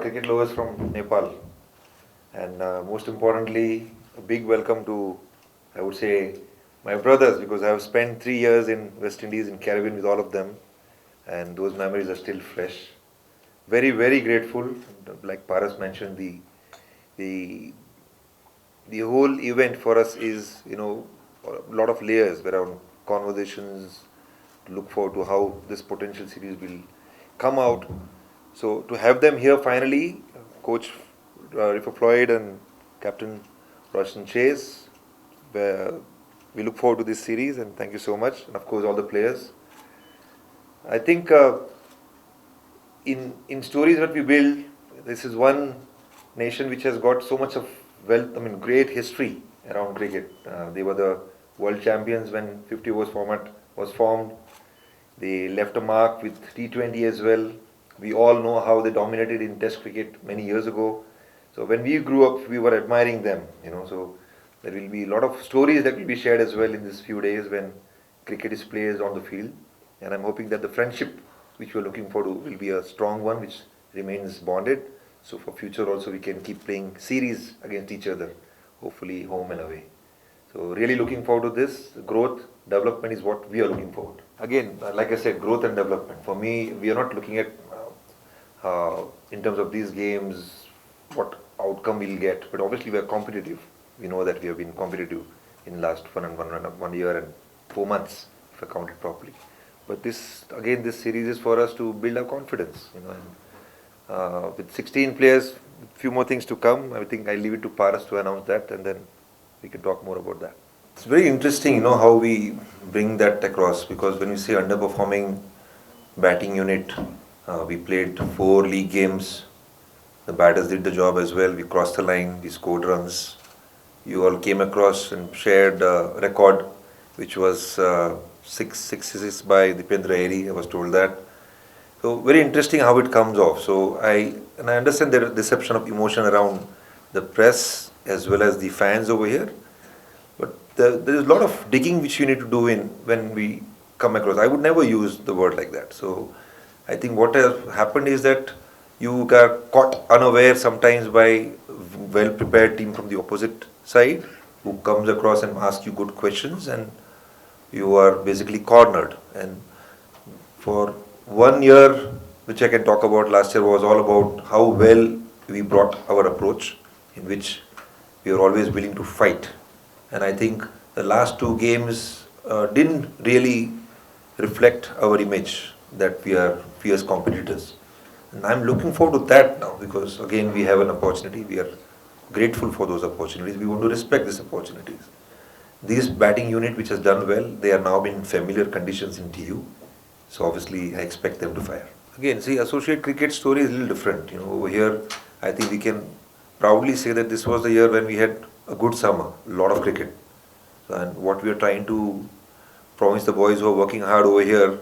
cricket lovers from Nepal. And most importantly, a big welcome to, I would say, my brothers, because I have spent 3 years in West Indies in Caribbean with all of them, and those memories are still fresh. Very, very grateful. Like Paras mentioned, the the whole event for us is, a lot of layers around conversations to look forward to how this potential series will come out. So to have them here finally, Coach Rifa Floyd and Captain Roshan Chase, where we look forward to this series and thank you so much. And of course, all the players. I think in stories that we build, this is one nation which has got so much of wealth, great history around cricket. They were the world champions when 50 overs format was formed. They left a mark with T20 as well. We all know how they dominated in Test cricket many years ago. So when we grew up, we were admiring them. So there will be a lot of stories that will be shared as well in these few days when cricket is played on the field. And I'm hoping that the friendship which we're looking for will be a strong one which remains bonded. So for future also we can keep playing series against each other, hopefully home and away. So really looking forward to this. Growth, development is what we are looking forward. Again, like I said, growth and development. For me, we are not looking at in terms of these games what outcome we'll get, but obviously we are competitive. We know that we have been competitive in last 1 year and 4 months, if I count it properly. But this series is for us to build our confidence. And with 16 players, few more things to come. I think I leave it to Paras to announce that, and then we can talk more about that. It's very interesting, how we bring that across, because when we say underperforming batting unit, we played 4 league games. The batters did the job as well. We crossed the line. We scored runs. You all came across and shared a record, which was 6 by Dipendra Airy. I was told that. So very interesting how it comes off. So I understand the deception of emotion around the press as well as the fans over here. But there is a lot of digging which you need to do when we come across. I would never use the word like that. So I think what has happened is that you got caught unaware sometimes by well-prepared team from the opposite side who comes across and asks you good questions, and you are basically cornered. And for 1 year, which I can talk about, last year was all about how well we brought our approach, in which we are always willing to fight. And I think the last 2 games didn't really reflect our image that we are fierce competitors. And I'm looking forward to that now, because again we have an opportunity. We are grateful for those opportunities. We want to respect these opportunities. This batting unit which has done well, they are now in familiar conditions in TU. So obviously I expect them to fire. Again, see, associate cricket story is a little different. Over here, I think we can proudly say that this was the year when we had a good summer, a lot of cricket. And what we are trying to promise the boys who are working hard over here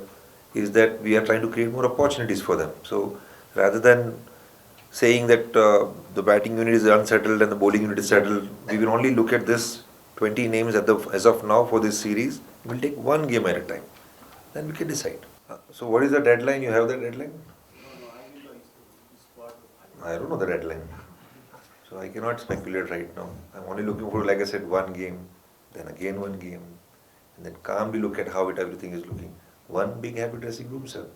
is that we are trying to create more opportunities for them. So rather than saying that the batting unit is unsettled and the bowling unit is settled, we will only look at this 20 names as of now for this series. We will take one game at a time. Then we can decide. So what is the deadline? You have the deadline? I don't know the deadline. So I cannot speculate right now. I'm only looking for, like I said, one game, then again one game, and then calmly look at how everything is looking. One big happy dressing room, sir.